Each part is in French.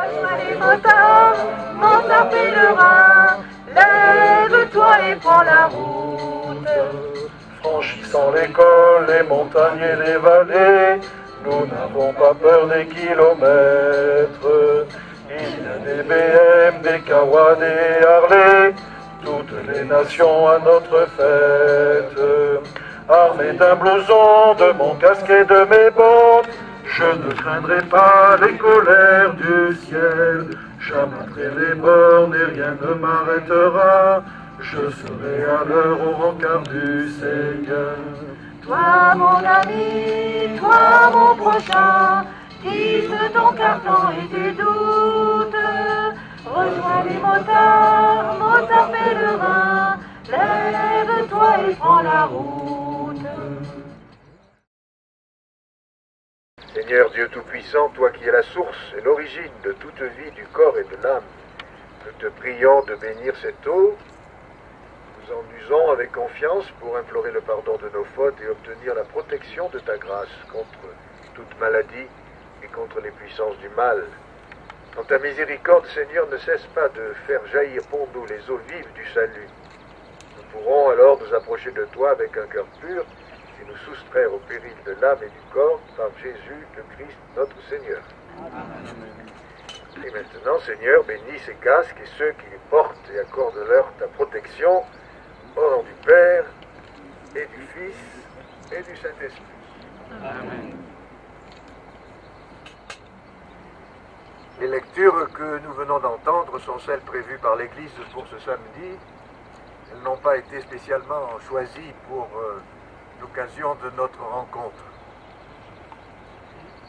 Rejoins les motards pèlerins, lève-toi et prends la route. Franchissant les cols, les montagnes et les vallées, nous n'avons pas peur des kilomètres. Il y a des BM, des Kawa, des Harley, toutes les nations à notre fête. Armé d'un blouson, de mon casque et de mes bottes, je ne craindrai pas les colères du ciel. J'abattrai les bornes et rien ne m'arrêtera. Je serai à l'heure au rencard du Seigneur. Toi mon ami, toi mon prochain, quitte ton carton et tes doutes. Rejoins les motards pèlerins, lève-toi et prends la route. Seigneur Dieu Tout-Puissant, toi qui es la source et l'origine de toute vie du corps et de l'âme, nous te prions de bénir cette eau. Nous en usons avec confiance pour implorer le pardon de nos fautes et obtenir la protection de ta grâce contre toute maladie et contre les puissances du mal. Dans ta miséricorde, Seigneur, ne cesse pas de faire jaillir pour nous les eaux vives du salut. Nous pourrons alors nous approcher de toi avec un cœur pur et nous soustraire au péril de l'âme et du corps par Jésus le Christ notre Seigneur. Et maintenant, Seigneur, bénis ces casques et ceux qui les portent et accorde-leur ta protection au nom du Père et du Fils et du Saint-Esprit. Amen. Les lectures que nous venons d'entendre sont celles prévues par l'Église pour ce samedi. Elles n'ont pas été spécialement choisies pour l'occasion de notre rencontre.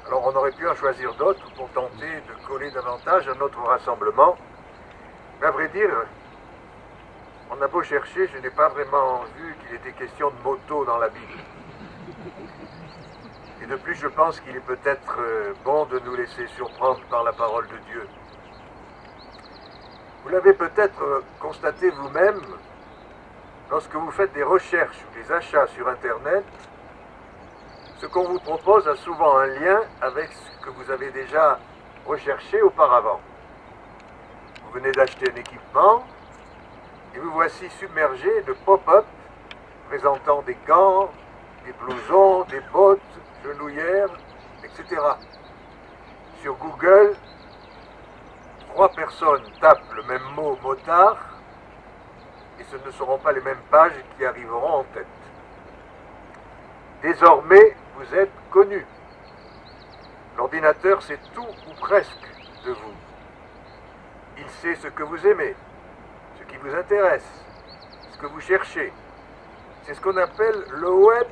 Alors on aurait pu en choisir d'autres pour tenter de coller davantage à notre rassemblement. Mais à vrai dire, on a beau chercher, je n'ai pas vraiment vu qu'il était question de moto dans la Bible. Et de plus, je pense qu'il est peut-être bon de nous laisser surprendre par la parole de Dieu. Vous l'avez peut-être constaté vous-même, lorsque vous faites des recherches ou des achats sur Internet, ce qu'on vous propose a souvent un lien avec ce que vous avez déjà recherché auparavant. Vous venez d'acheter un équipement et vous voici submergé de pop-up présentant des gants, des blousons, des bottes, genouillères, etc. Sur Google, 3 personnes tapent le même mot motard et ce ne seront pas les mêmes pages qui arriveront en tête. Désormais, vous êtes connu. L'ordinateur sait tout ou presque de vous. Il sait ce que vous aimez, ce qui vous intéresse, ce que vous cherchez. C'est ce qu'on appelle le web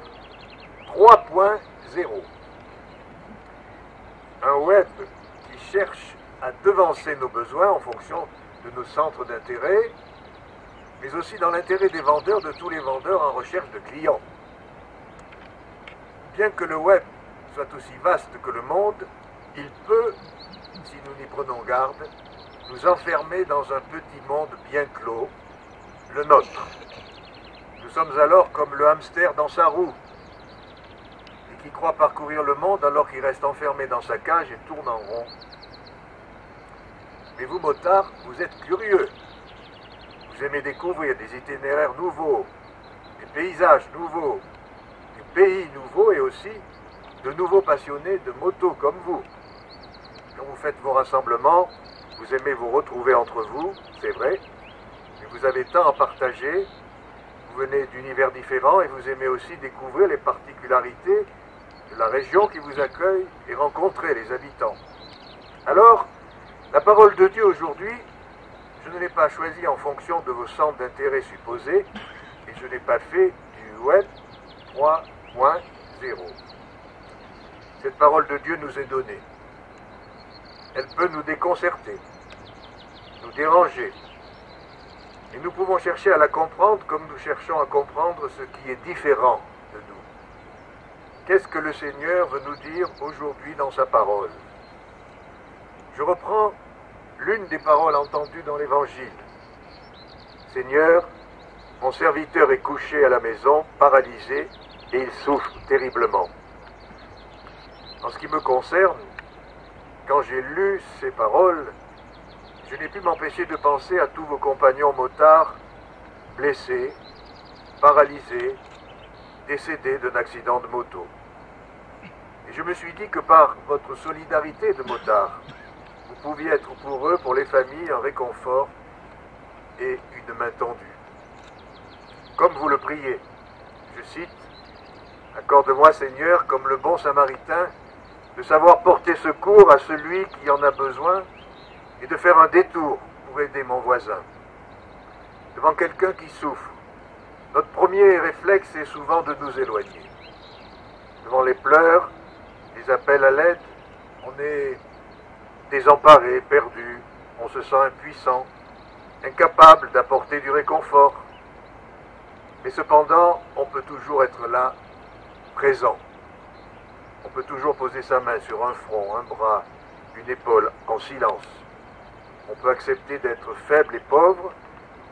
3.0. Un web qui cherche à devancer nos besoins en fonction de nos centres d'intérêt, mais aussi dans l'intérêt des vendeurs, de tous les vendeurs en recherche de clients. Bien que le web soit aussi vaste que le monde, il peut, si nous n'y prenons garde, nous enfermer dans un petit monde bien clos, le nôtre. Nous sommes alors comme le hamster dans sa roue, et qui croit parcourir le monde alors qu'il reste enfermé dans sa cage et tourne en rond. Mais vous, motards, vous êtes curieux. Vous aimez découvrir des itinéraires nouveaux, des paysages nouveaux, des pays nouveaux et aussi de nouveaux passionnés de moto comme vous. Quand vous faites vos rassemblements, vous aimez vous retrouver entre vous, c'est vrai, mais vous avez tant à partager, vous venez d'univers différents et vous aimez aussi découvrir les particularités de la région qui vous accueille et rencontrer les habitants. Alors, la parole de Dieu aujourd'hui, je ne l'ai pas choisie en fonction de vos centres d'intérêt supposés et je n'ai pas fait du web 3.0. Cette parole de Dieu nous est donnée. Elle peut nous déconcerter, nous déranger. Et nous pouvons chercher à la comprendre comme nous cherchons à comprendre ce qui est différent de nous. Qu'est-ce que le Seigneur veut nous dire aujourd'hui dans sa parole? Je reprends l'une des paroles entendues dans l'Évangile. Seigneur, mon serviteur est couché à la maison, paralysé, et il souffre terriblement. En ce qui me concerne, quand j'ai lu ces paroles, je n'ai pu m'empêcher de penser à tous vos compagnons motards blessés, paralysés, décédés d'un accident de moto. Et je me suis dit que par votre solidarité de motards, vous pouviez être pour eux, pour les familles, un réconfort et une main tendue. Comme vous le priez, je cite, « Accorde-moi, Seigneur, comme le bon Samaritain, de savoir porter secours à celui qui en a besoin et de faire un détour pour aider mon voisin. » Devant quelqu'un qui souffre, notre premier réflexe est souvent de nous éloigner. Devant les pleurs, les appels à l'aide, on est désemparé, perdu, on se sent impuissant, incapable d'apporter du réconfort. Mais cependant, on peut toujours être là, présent. On peut toujours poser sa main sur un front, un bras, une épaule, en silence. On peut accepter d'être faible et pauvre,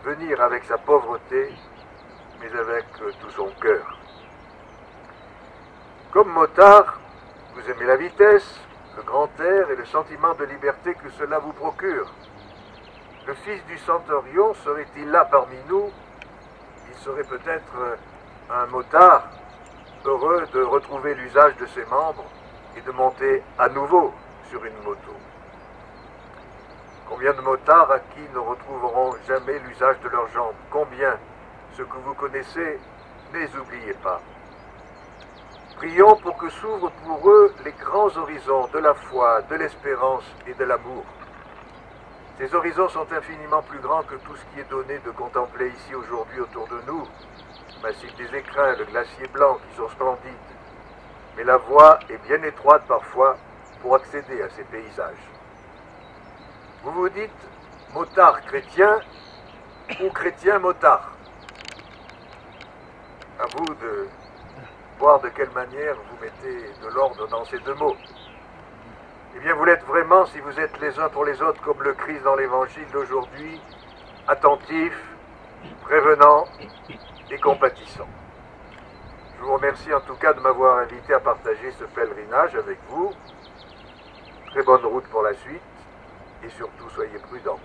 venir avec sa pauvreté, mais avec tout son cœur. Comme motard, vous aimez la vitesse, le grand air et le sentiment de liberté que cela vous procure. Le fils du centurion serait-il là parmi nous? Il serait peut-être un motard heureux de retrouver l'usage de ses membres et de monter à nouveau sur une moto. Combien de motards à qui ne retrouveront jamais l'usage de leurs jambes? Combien? Ceux que vous connaissez, ne les oubliez pas. Prions pour que s'ouvrent pour eux les grands horizons de la foi, de l'espérance et de l'amour. Ces horizons sont infiniment plus grands que tout ce qui est donné de contempler ici aujourd'hui autour de nous. Le massif des Écrins, le glacier blanc qui sont splendides. Mais la voie est bien étroite parfois pour accéder à ces paysages. Vous vous dites motard chrétien ou chrétien motard. À vous de voir de quelle manière vous mettez de l'ordre dans ces deux mots. Eh bien, vous l'êtes vraiment si vous êtes les uns pour les autres comme le Christ dans l'évangile d'aujourd'hui, attentif, prévenant et compatissant. Je vous remercie en tout cas de m'avoir invité à partager ce pèlerinage avec vous. Très bonne route pour la suite et surtout soyez prudents.